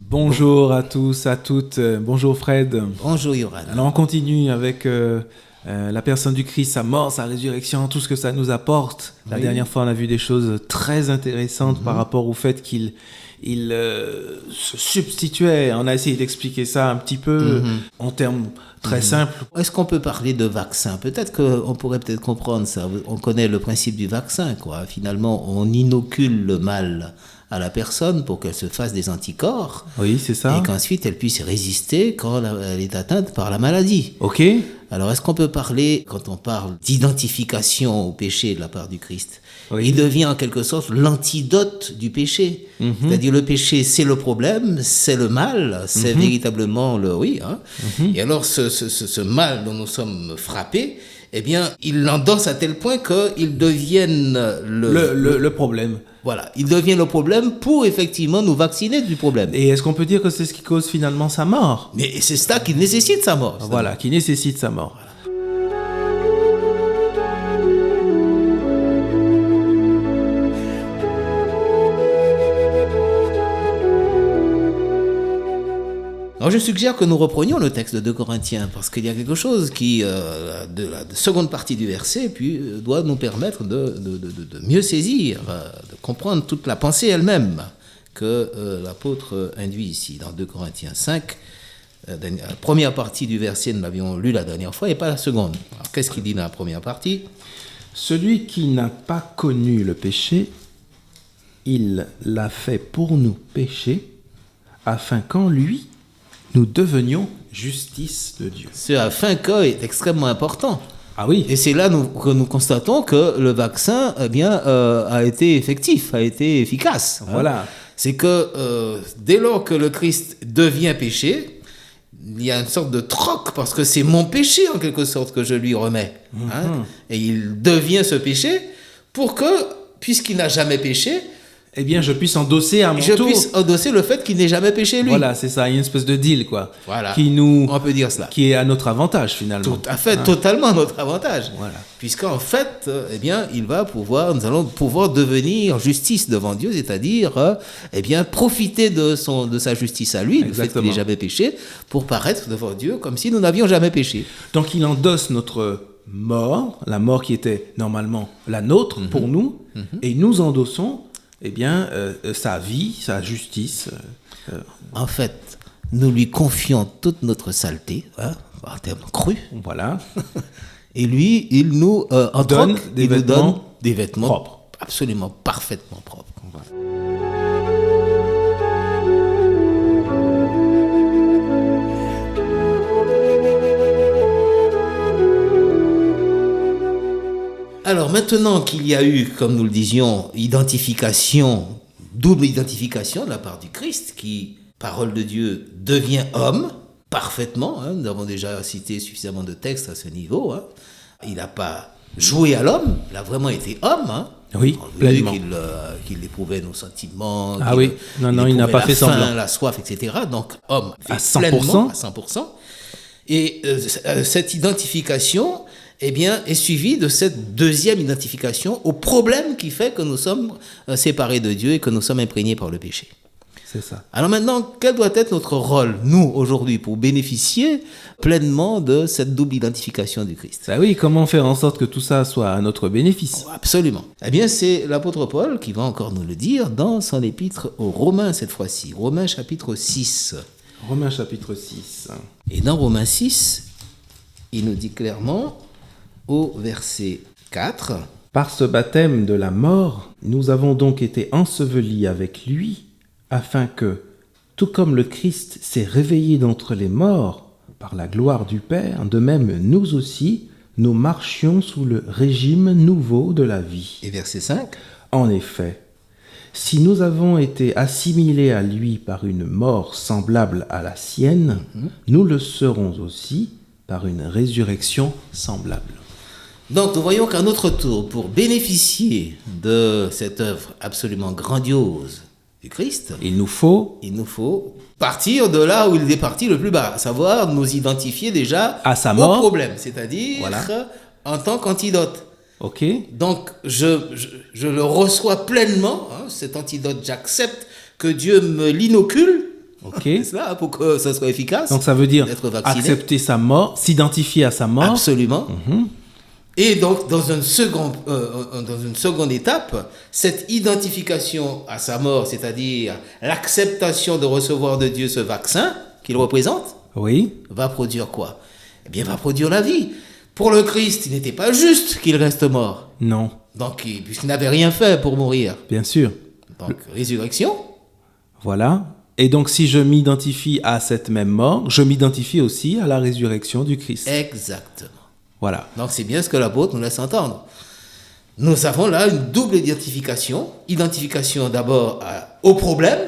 Bonjour à tous, à toutes. Bonjour Fred. Bonjour Yoran. Alors on continue avec la personne du Christ, sa mort, sa résurrection, tout ce que ça nous apporte. La dernière fois, on a vu des choses très intéressantes par rapport au fait qu'il se substituait. On a essayé d'expliquer ça un petit peu en termes très simples. Est-ce qu'on peut parler de vaccin? Peut-être qu'on pourrait comprendre ça. On connaît le principe du vaccin, quoi. Finalement, on inocule le mal à la personne pour qu'elle se fasse des anticorps. Oui, c'est ça. Et qu'ensuite, elle puisse résister quand elle est atteinte par la maladie. Ok. Alors, est-ce qu'on peut parler, quand on parle d'identification au péché de la part du Christ, oui. Il devient en quelque sorte l'antidote du péché. C'est-à-dire le péché, c'est le problème, c'est le mal, c'est véritablement le... Oui, hein. Et alors, ce mal dont nous sommes frappés, eh bien, il l'endosse à tel point qu'il devienne le problème. Voilà, il devient le problème pour effectivement nous vacciner du problème. Et est-ce qu'on peut dire que c'est ce qui cause finalement sa mort? Mais c'est ça qui nécessite sa mort. Voilà, qui nécessite sa mort. Voilà. Alors je suggère que nous reprenions le texte de 2 Corinthiens, parce qu'il y a quelque chose qui, de la seconde partie du verset, puis doit nous permettre de mieux saisir, de comprendre toute la pensée elle-même que l'apôtre induit ici, dans 2 Corinthiens 5. La première partie du verset, nous l'avions lu la dernière fois, et pas la seconde. Alors qu'est-ce qu'il dit dans la première partie? Celui qui n'a pas connu le péché, il l'a fait pour nous pécher, afin qu'en lui, nous devenions justice de Dieu. Ce afin que est extrêmement important. Ah oui. Et c'est là que nous constatons que le vaccin, eh bien, a été effectif, a été efficace. Voilà. C'est que dès lors que le Christ devient péché, il y a une sorte de troc, parce que c'est mon péché en quelque sorte que je lui remets. Hein, et il devient ce péché pour que, puisqu'il n'a jamais péché, eh bien, je puisse endosser à mon tour. Je puisse endosser le fait qu'il n'ait jamais péché, lui. Voilà, c'est ça. Il y a une espèce de deal, quoi. Voilà. On peut dire cela. Qui est à notre avantage, finalement. Tout à fait, totalement à notre avantage. Voilà. Puisqu'en fait, eh bien, nous allons pouvoir devenir justice devant Dieu, c'est-à-dire, eh bien, profiter de sa justice à lui, le fait qu'il n'ait jamais péché, pour paraître devant Dieu comme si nous n'avions jamais péché. Donc, il endosse notre mort, la mort qui était normalement la nôtre pour nous, et nous endossons eh bien, sa vie, sa justice. En fait, nous lui confions toute notre saleté, en termes crus. Voilà. Et lui, il nous donne des vêtements propres. Absolument parfaitement propres. Voilà. Alors maintenant qu'il y a eu, comme nous le disions, double identification de la part du Christ, qui, parole de Dieu, devient homme, parfaitement, nous avons déjà cité suffisamment de textes à ce niveau, il n'a pas joué à l'homme, il a vraiment été homme. Oui, pleinement. Qu'il éprouvait nos sentiments, il n'a pas fait semblant. La soif, etc. Donc homme, à 100%. À 100%. Et cette identification, eh bien, est suivi de cette deuxième identification au problème qui fait que nous sommes séparés de Dieu et que nous sommes imprégnés par le péché. C'est ça. Alors maintenant, quel doit être notre rôle, nous, aujourd'hui, pour bénéficier pleinement de cette double identification du Christ? Ah oui, comment faire en sorte que tout ça soit à notre bénéfice? Oh, absolument. Eh bien, c'est l'apôtre Paul qui va encore nous le dire dans son épître aux Romains cette fois-ci. Romains chapitre 6. Romains chapitre 6. Et dans Romains 6, il nous dit clairement... au verset 4. Par ce baptême de la mort, nous avons donc été ensevelis avec lui, afin que, tout comme le Christ s'est réveillé d'entre les morts par la gloire du Père, de même nous aussi, nous marchions sous le régime nouveau de la vie. Et verset 5. En effet, si nous avons été assimilés à lui par une mort semblable à la sienne, nous le serons aussi par une résurrection semblable. Donc nous voyons qu'à notre tour, pour bénéficier de cette œuvre absolument grandiose du Christ, il nous faut partir de là où il est parti le plus bas, à savoir nous identifier déjà à sa mort, au problème, c'est-à-dire en tant qu'antidote. Ok. Donc je le reçois pleinement, cet antidote, j'accepte que Dieu me l'inocule Ok. C'est cela, pour que ça soit efficace. Donc ça veut dire d'être vacciné. accepter sa mort, s'identifier à sa mort. Absolument. Et donc, dans une seconde étape, cette identification à sa mort, c'est-à-dire l'acceptation de recevoir de Dieu ce vaccin qu'il représente, Oui. va produire quoi? Eh bien, va produire la vie. Pour le Christ, il n'était pas juste qu'il reste mort. Non, Donc, puisqu'il n'avait rien fait pour mourir. bien sûr. Donc, résurrection. Voilà. Et donc si je m'identifie à cette même mort, je m'identifie aussi à la résurrection du Christ. Exactement. Voilà. Donc, c'est bien ce que l'apôtre nous laisse entendre. Nous avons là une double identification. Identification d'abord au problème.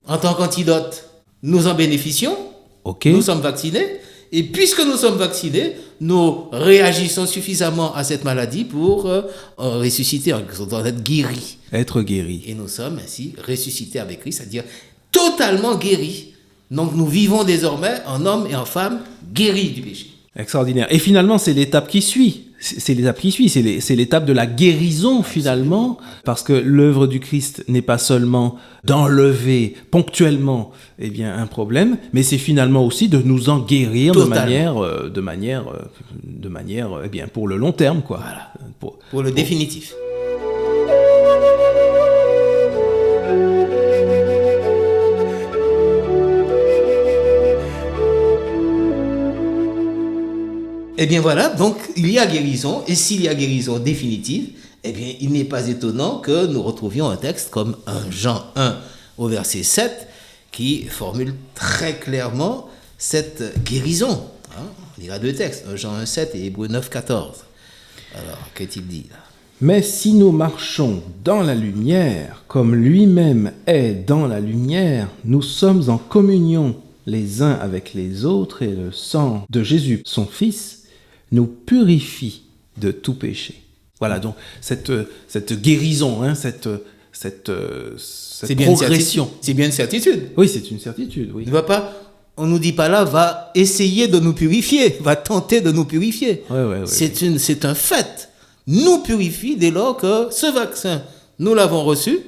En tant qu'antidote, nous en bénéficions. Ok. Nous sommes vaccinés. Et puisque nous sommes vaccinés, nous réagissons suffisamment à cette maladie pour ressusciter, en être guéris. Être guéri. Et nous sommes ainsi ressuscités avec Christ, c'est-à-dire totalement guéris. Donc nous vivons désormais en hommes et en femmes guéris du péché. Extraordinaire. Et finalement, c'est l'étape qui suit. C'est l'étape qui suit. C'est l'étape de la guérison, finalement. Parce que l'œuvre du Christ n'est pas seulement d'enlever ponctuellement un problème, mais c'est finalement aussi de nous en guérir de manière pour le long terme, quoi. Voilà. Pour le définitif. Eh bien voilà, donc il y a guérison, et s'il y a guérison définitive, eh bien il n'est pas étonnant que nous retrouvions un texte comme 1 Jean 1 au verset 7 qui formule très clairement cette guérison. Il y a deux textes, 1 Jean 1, 7 et Hébreux 9, 14. Alors, qu'est-il dit là? Mais si nous marchons dans la lumière, comme lui-même est dans la lumière, nous sommes en communion les uns avec les autres, et le sang de Jésus, son Fils, nous purifie de tout péché. Voilà, donc cette guérison, cette progression. C'est bien une certitude. Oui, c'est une certitude, oui. On ne nous dit pas là, va essayer de nous purifier, va tenter de nous purifier. Ouais. C'est un fait. Nous purifie dès lors que ce vaccin, nous l'avons reçu,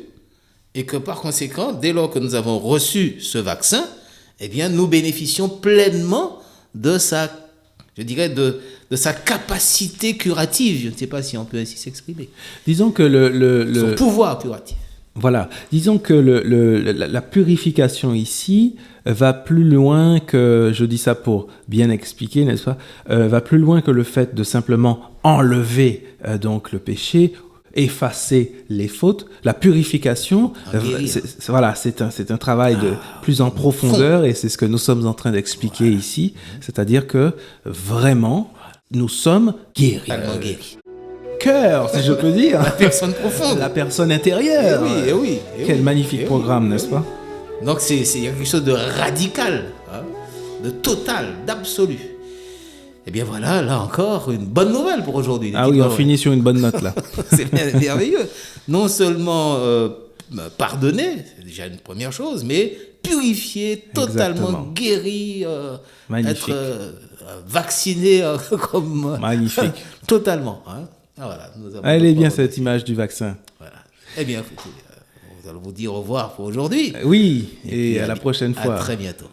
et que par conséquent, dès lors que nous avons reçu ce vaccin, eh bien, nous bénéficions pleinement de sa capacité curative. Je ne sais pas si on peut ainsi s'exprimer. Disons que son pouvoir curatif. Voilà. Disons que la purification ici va plus loin que, je dis ça pour bien expliquer, n'est-ce pas, va plus loin que le fait de simplement enlever donc le péché, effacer les fautes. La purification, c'est un travail de plus en profondeur, et c'est ce que nous sommes en train d'expliquer ici. C'est-à-dire que vraiment, nous sommes guéris. Guéris. Cœur, si je peux dire. La personne profonde. La personne intérieure. Eh oui. Quel magnifique programme, n'est-ce pas? Donc il y a quelque chose de radical, de total, d'absolu. Eh bien voilà, là encore, une bonne nouvelle pour aujourd'hui. Ah oui, on finit sur une bonne note là. C'est merveilleux. Non seulement pardonner, c'est déjà une première chose, mais purifier, totalement Exactement. Guéri, Magnifique. être vacciné comme... Magnifique. Totalement. Voilà, Elle est bien cette image du vaccin. Voilà. Eh bien, écoutez, nous allons vous dire au revoir pour aujourd'hui. Oui, et puis à la prochaine fois. À très bientôt.